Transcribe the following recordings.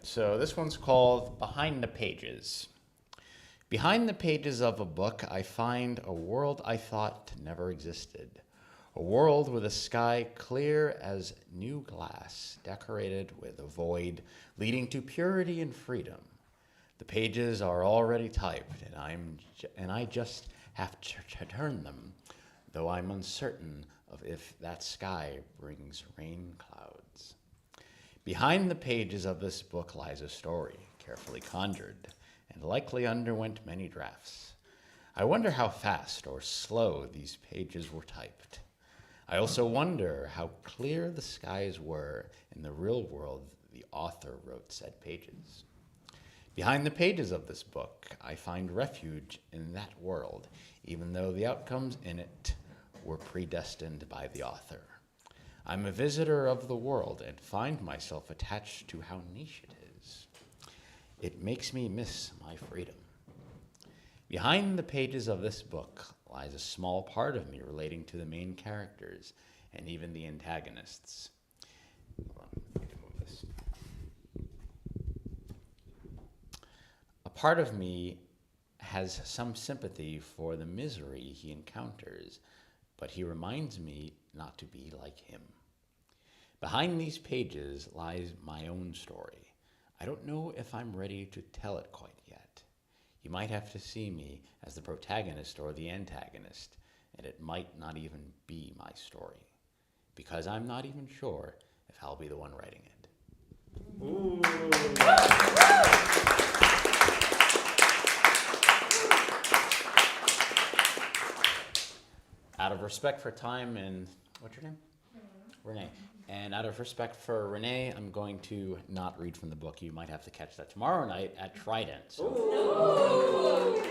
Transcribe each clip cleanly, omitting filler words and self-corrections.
so this one's called Behind the Pages. Behind the pages of a book, I find a world I thought never existed. A world with a sky clear as new glass, decorated with a void leading to purity and freedom. The pages are already typed, and I just have to turn them, though I'm uncertain of if that sky brings rain clouds. Behind the pages of this book lies a story, carefully conjured, and likely underwent many drafts. I wonder how fast or slow these pages were typed. I also wonder how clear the skies were in the real world the author wrote said pages. Behind the pages of this book, I find refuge in that world, even though the outcomes in it were predestined by the author. I'm a visitor of the world and find myself attached to how niche it is. It makes me miss my freedom. Behind the pages of this book lies a small part of me relating to the main characters and even the antagonists. Hold on, I need to move this. A part of me has some sympathy for the misery he encounters, but he reminds me not to be like him. Behind these pages lies my own story. I don't know if I'm ready to tell it quite yet. You might have to see me as the protagonist or the antagonist, and it might not even be my story, because I'm not even sure if I'll be the one writing it. Ooh. Out of respect for time and, what's your name? Renee. And out of respect for Renee, I'm going to not read from the book. You might have to catch that tomorrow night at Trident. So.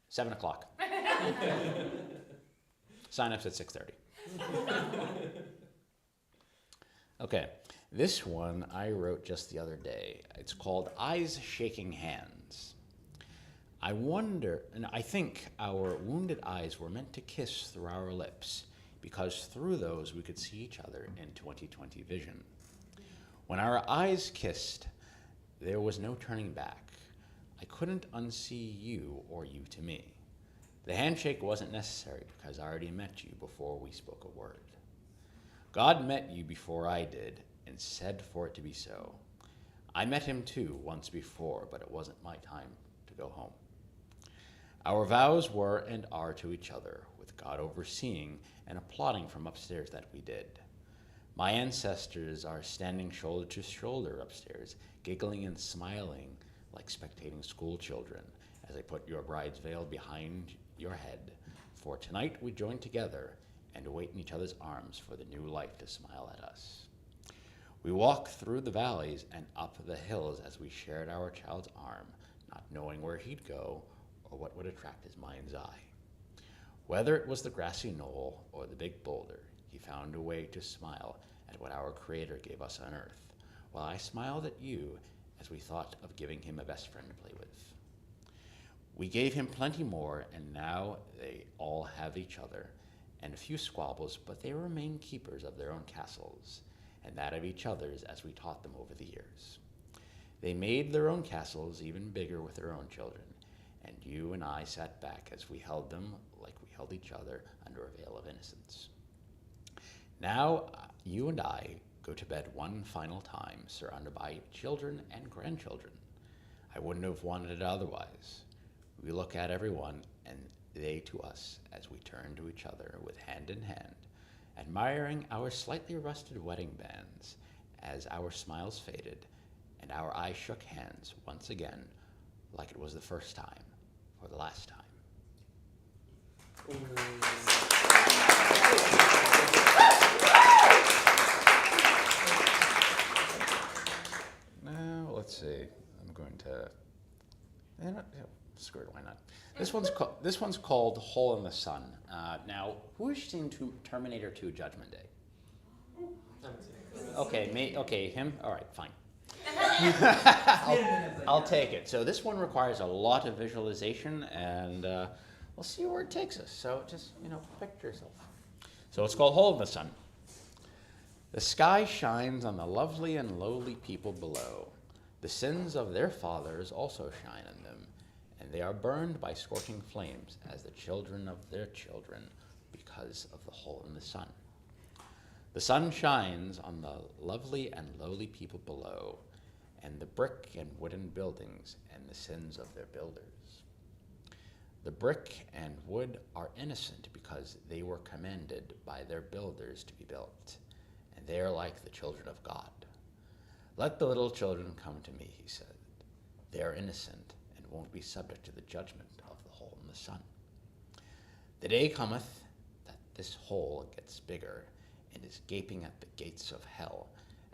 7 o'clock. Sign-ups at 6:30. Okay, this one I wrote just the other day. It's called Eyes Shaking Hands. I wonder, and I think our wounded eyes were meant to kiss through our lips, because through those we could see each other in 20/20 vision. When our eyes kissed, there was no turning back. I couldn't unsee you or you to me. The handshake wasn't necessary because I already met you before we spoke a word. God met you before I did and said for it to be so. I met him too once before, but it wasn't my time to go home. Our vows were and are to each other, with God overseeing and applauding from upstairs that we did. My ancestors are standing shoulder to shoulder upstairs, giggling and smiling like spectating school children as I put your bride's veil behind your head. For tonight we join together and await in each other's arms for the new life to smile at us. We walk through the valleys and up the hills as we shared our child's arm, not knowing where he'd go or what would attract his mind's eye. Whether it was the grassy knoll or the big boulder, he found a way to smile at what our Creator gave us on earth, while I smiled at you as we thought of giving him a best friend to play with. We gave him plenty more, and now they all have each other, and a few squabbles, but they remain keepers of their own castles, and that of each other's as we taught them over the years. They made their own castles even bigger with their own children, and you and I sat back as we held them like we held each other under a veil of innocence. Now, you and I go to bed one final time, surrounded by children and grandchildren. I wouldn't have wanted it otherwise. We look at everyone, and they to us, as we turn to each other with hand in hand, admiring our slightly rusted wedding bands as our smiles faded, and our eyes shook hands once again, like it was the first time, or the last time. Now, let's see. I'm going to... screw it, why not? This one's called Hole in the Sun. Now, who has seen Terminator 2 Judgment Day? Okay, him? All right, fine. I'll take it. So this one requires a lot of visualization, and we'll see where it takes us. So just, picture yourself. So it's called Hole in the Sun. The sky shines on the lovely and lowly people below. The sins of their fathers also shine on them, and they are burned by scorching flames as the children of their children because of the hole in the sun. The sun shines on the lovely and lowly people below, and the brick and wooden buildings and the sins of their builders. The brick and wood are innocent because they were commanded by their builders to be built, and they are like the children of God. Let the little children come to me, he said. They are innocent and won't be subject to the judgment of the hole in the sun. The day cometh that this hole gets bigger and is gaping at the gates of hell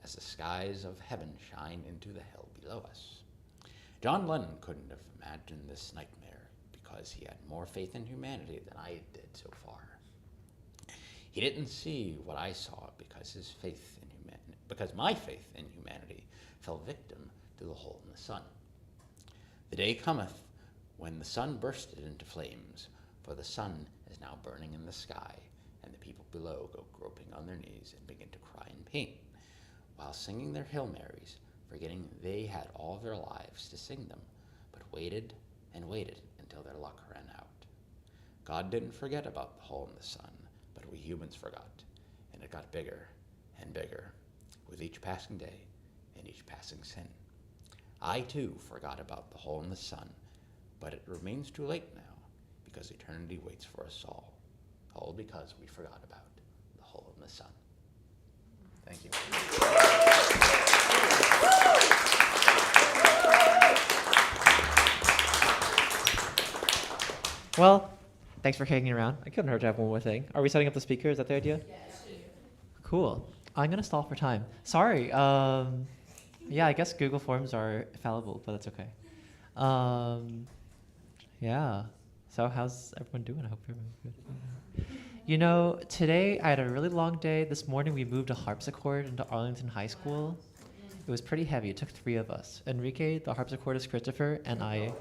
as the skies of heaven shine into the hell below us. John Lennon couldn't have imagined this nightmare because he had more faith in humanity than I did so far. He didn't see what I saw because my faith in humanity fell victim to the hole in the sun. The day cometh when the sun bursted into flames, for the sun is now burning in the sky, and the people below go groping on their knees and begin to cry in pain, while singing their Hail Marys, forgetting they had all their lives to sing them, but waited and waited until their luck ran out. God didn't forget about the hole in the sun, but we humans forgot, and it got bigger and bigger with each passing day and each passing sin. I too forgot about the hole in the sun, but it remains too late now because eternity waits for us all because we forgot about the hole in the sun. Thank you. Well, thanks for hanging around. I couldn't hurt to have one more thing. Are we setting up the speaker? Is that the idea? Yes. Cool. I'm going to stall for time. Sorry. Yeah, I guess Google Forms are fallible, but that's okay. Yeah. So how's everyone doing? I hope everyone's good. You know, today I had a really long day. This morning we moved a harpsichord into Arlington High School. It was pretty heavy. It took 3 of us. Enrique, the harpsichordist, Christopher, and it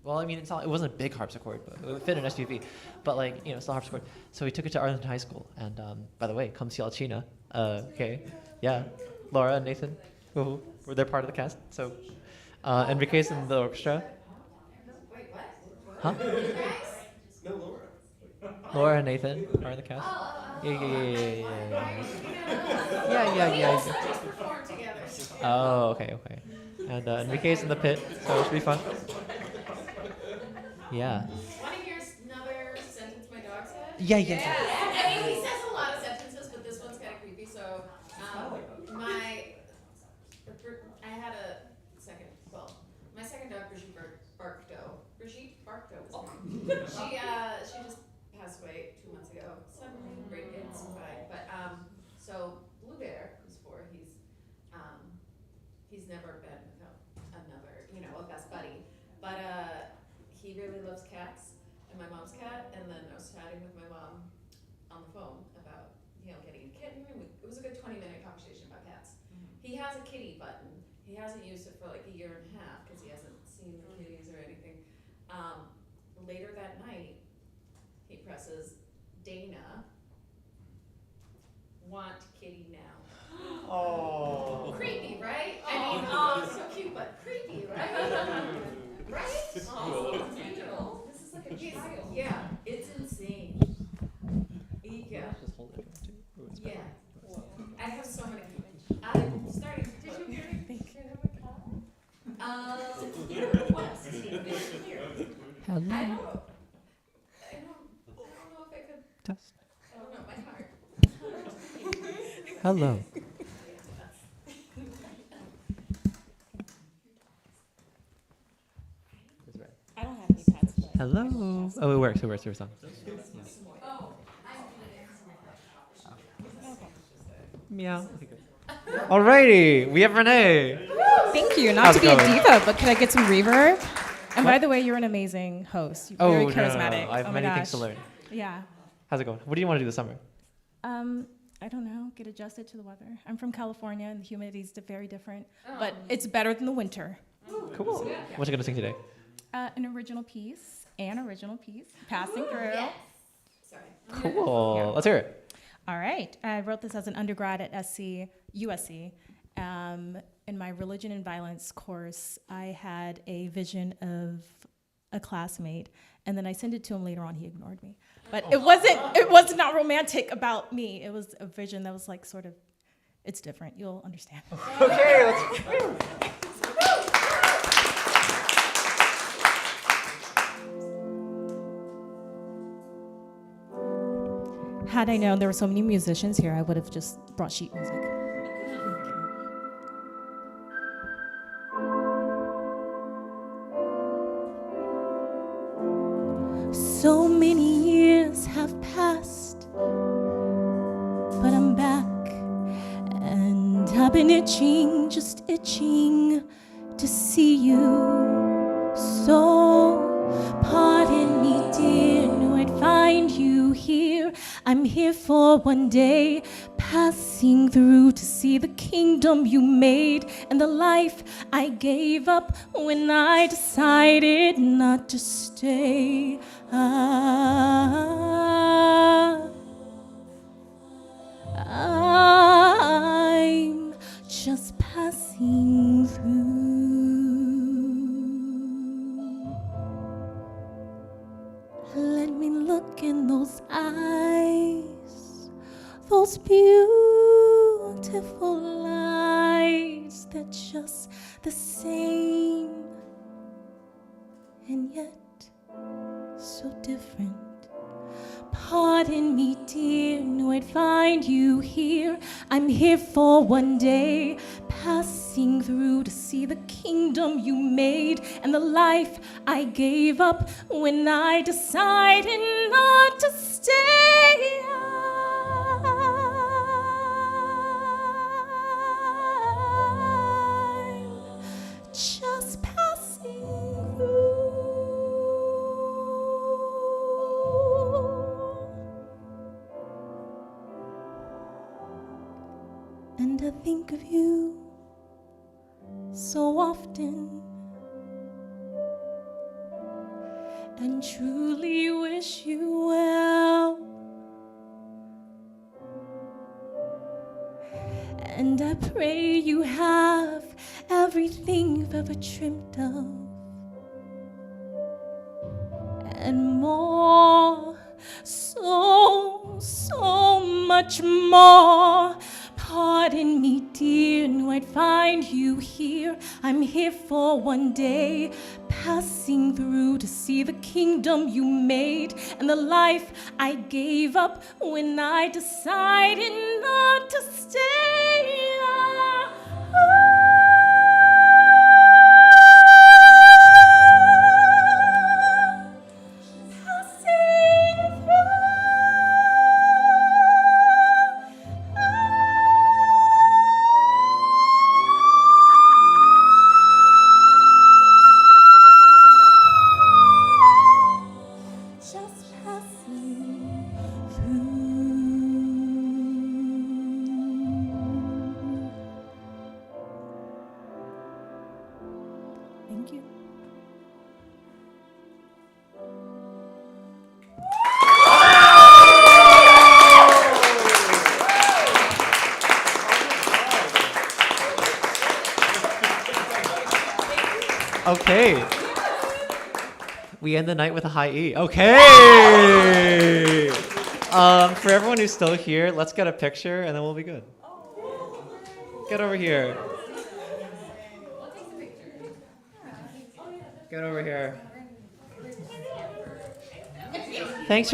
wasn't a big harpsichord, but it would fit an SUV. But it's still a harpsichord. So we took it to Arlington High School. And by the way, come see Alcina. Okay. Yeah. Laura and Nathan, they're part of the cast. So Enrique's in the orchestra. Wait, what? Huh? No, Laura. Laura and Nathan are in the cast. Yeah. We also just performed together. Oh, okay. And Enrique's in the pit, so it should be fun. Yeah. Want to hear another sentence my dog said? Yeah. I mean, he says a lot of sentences, but this one's kind of creepy. So, my second dog, Brigitte Barkdo was her name. She just passed away 2 months ago. Suddenly, it's fine. But so Blue Bear, who's 4, he's never been without another, a best buddy. But he really loves cats and my mom's cat. And then I was chatting with my mom on the phone about getting a kitten. And it was a good 20-minute conversation about cats. Mm-hmm. He has a kitty button. He hasn't used it for like a year and a half because he hasn't seen the kitties or anything. Later that night, he presses Dana. Want kitty now. Oh. Creepy, right? I mean, so cute, but creepy, right? Right? Oh, digital. This is like a child. Yeah, it's insane. Yeah. Just hold it. Yeah. I have so many. I'm starting. Did you hear anything? Request. I don't know if I could. Test. I don't know, my heart. Hello. I don't have any pads today. Hello. Oh, it works. We're on. Meow. Alrighty, we have Renee. Thank you. Not How's to it be a going? diva, but could I get some reverb? And by the way, you're an amazing host. You're very charismatic. No. I have many things to learn. Yeah. How's it going? What do you want to do this summer? I don't know. Get adjusted to the weather. I'm from California, and the humidity's very different, but it's better than the winter. Cool. What you gonna sing today? An original piece, passing through. Yes. Sorry. Cool. Yeah. Let's hear it. All right. I wrote this as an undergrad at USC. In my religion and violence course, I had a vision of a classmate, and then I sent it to him later on. He ignored me. But it was not romantic about me. It was a vision that was like sort of, it's different. You'll understand. Okay, let's. Had I known there were so many musicians here, I would have just brought sheet music. So many years have passed, but I'm back, and I've been itching, just itching to see you. So pardon me, dear, knew I'd find you here. I'm here for one day, passing through to see the kingdom you made and the life I gave up when I decided not to stay. I'm just passing through. Let me look in those eyes, those beautiful eyes. They're just the same, and yet so different. Pardon me, dear, knew I'd find you here. I'm here for one day, passing through to see the kingdom you made and the life I gave up when I decided not to stay. I'm just passing through. And I think of you so often, and truly wish you well. And I pray you have everything you've ever dreamt of, and more, so much more. Pardon me, dear, knew I'd find you here. I'm here for one day, passing through to see the kingdom you made and the life I gave up when I decided not to stay. Just passing through. Thank you. Okay. We end the night with a high E. Okay. For everyone who's still here, let's get a picture and then we'll be good. Get over here. Get over here. Thanks for